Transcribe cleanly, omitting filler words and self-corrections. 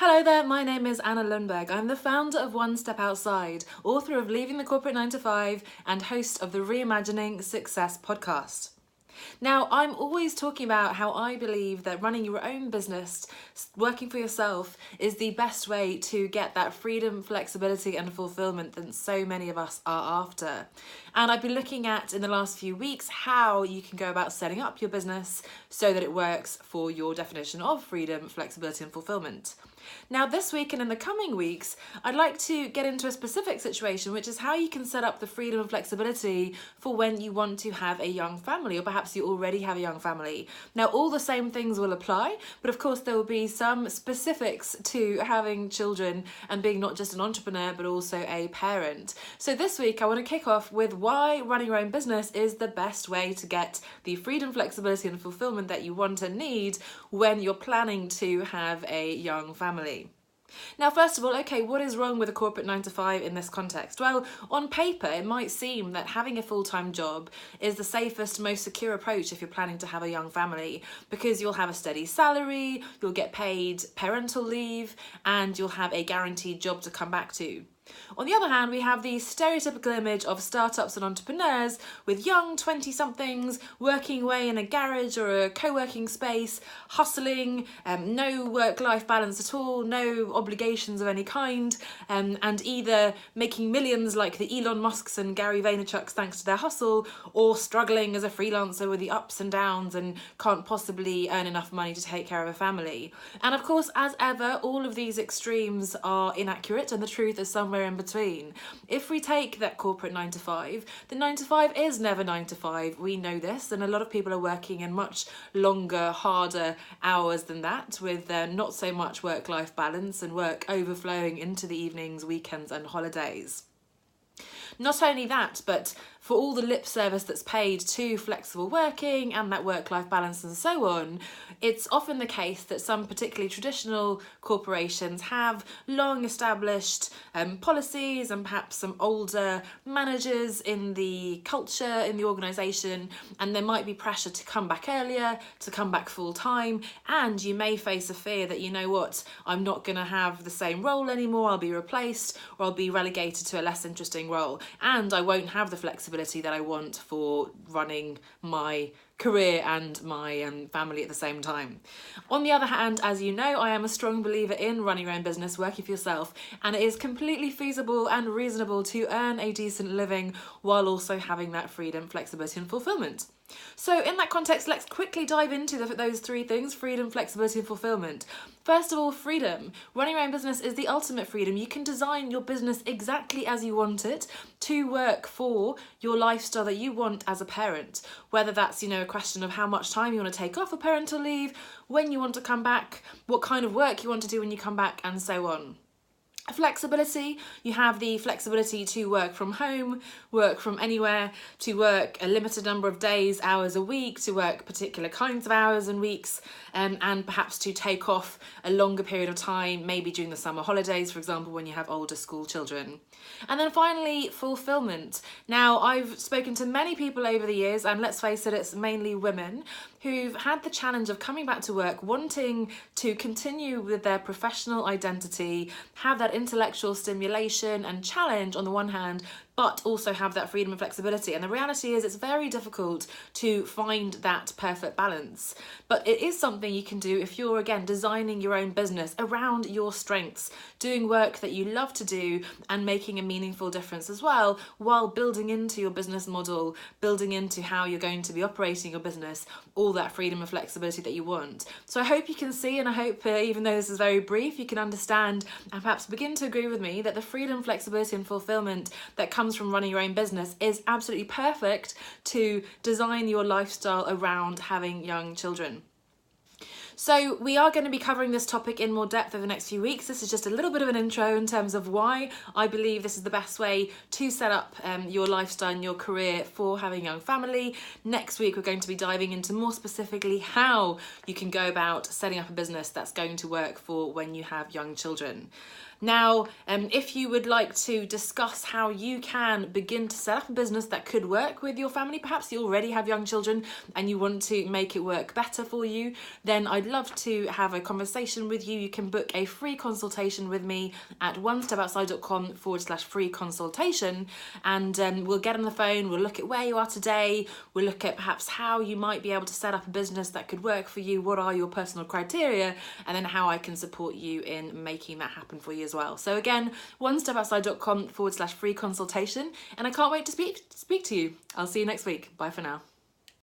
Hello there, my name is Anna Lundberg. I'm the founder of One Step Outside, author of Leaving the Corporate 9 to 5, and host of the Reimagining Success podcast. Now, I'm always talking about how I believe that running your own business, working for yourself, is the best way to get that freedom, flexibility, and fulfillment that so many of us are after. And I've been looking at, in the last few weeks, how you can go about setting up your business so that it works for your definition of freedom, flexibility, and fulfillment. Now, this week and in the coming weeks, I'd like to get into a specific situation, which is how you can set up the freedom and flexibility for when you want to have a young family, or perhaps you already have a young family. Now, all the same things will apply, but of course there will be some specifics to having children and being not just an entrepreneur, but also a parent. So this week, I want to kick off with why running your own business is the best way to get the freedom, flexibility, and fulfillment that you want and need when you're planning to have a young family. Now, first of all, okay, what is wrong with a corporate 9 to 5 in this context? Well, on paper, it might seem that having a full-time job is the safest, most secure approach if you're planning to have a young family, because you'll have a steady salary, you'll get paid parental leave, and you'll have a guaranteed job to come back to. On the other hand, we have the stereotypical image of startups and entrepreneurs with young 20-somethings working away in a garage or a co-working space, hustling, no work-life balance at all, no obligations of any kind, and either making millions like the Elon Musks and Gary Vaynerchuks thanks to their hustle, or struggling as a freelancer with the ups and downs and can't possibly earn enough money to take care of a family. And of course, as ever, all of these extremes are inaccurate and the truth is somewhere in between. If we take that corporate 9 to 5, the 9 to 5 is never 9 to 5. We know this, and a lot of people are working in much longer, harder hours than that, with not so much work-life balance and work overflowing into the evenings, weekends, and holidays. Not only that, but for all the lip service that's paid to flexible working and that work-life balance and so on, it's often the case that some particularly traditional corporations have long established policies and perhaps some older managers in the culture, in the organisation, and there might be pressure to come back earlier, to come back full time, and you may face a fear that, you know what, I'm not going to have the same role anymore, I'll be replaced, or I'll be relegated to a less interesting role, and I won't have the flexibility that I want for running my career and my family at the same time. On the other hand, as you know, I am a strong believer in running your own business, working for yourself, and it is completely feasible and reasonable to earn a decent living while also having that freedom, flexibility, and fulfillment. So in that context, let's quickly dive into those three things: freedom, flexibility, and fulfillment. First of all, freedom. Running your own business is the ultimate freedom. You can design your business exactly as you want it to work for your lifestyle that you want as a parent. Whether that's, a question of how much time you want to take off for parental leave, when you want to come back, what kind of work you want to do when you come back, and so on. Flexibility, you have the flexibility to work from home, work from anywhere, to work a limited number of days, hours a week, to work particular kinds of hours and weeks, and perhaps to take off a longer period of time, maybe during the summer holidays, for example, when you have older school children. And then finally, fulfillment. Now, I've spoken to many people over the years, and let's face it, it's mainly women, who've had the challenge of coming back to work, wanting to continue with their professional identity, have that intellectual stimulation and challenge on the one hand, but also have that freedom and flexibility. And the reality is it's very difficult to find that perfect balance. But it is something you can do if you're, again, designing your own business around your strengths, doing work that you love to do and making a meaningful difference as well, while building into your business model, building into how you're going to be operating your business, all that freedom and flexibility that you want. So I hope you can see, and I hope even though this is very brief, you can understand and perhaps begin to agree with me that the freedom, flexibility, and fulfillment that comes from running your own business is absolutely perfect to design your lifestyle around having young children. So we are going to be covering this topic in more depth over the next few weeks. This is just a little bit of an intro in terms of why I believe this is the best way to set up your lifestyle and your career for having a young family. Next week, we're going to be diving into more specifically how you can go about setting up a business that's going to work for when you have young children. Now, if you would like to discuss how you can begin to set up a business that could work with your family, perhaps you already have young children and you want to make it work better for you, then I'd love to have a conversation with you. You can book a free consultation with me at onestepoutside.com/free consultation, and we'll get on the phone, we'll look at where you are today, we'll look at perhaps how you might be able to set up a business that could work for you, what are your personal criteria, and then how I can support you in making that happen for you as well. So again, onestepoutside.com/free consultation, and I can't wait to speak to you. I'll see you next week. Bye for now.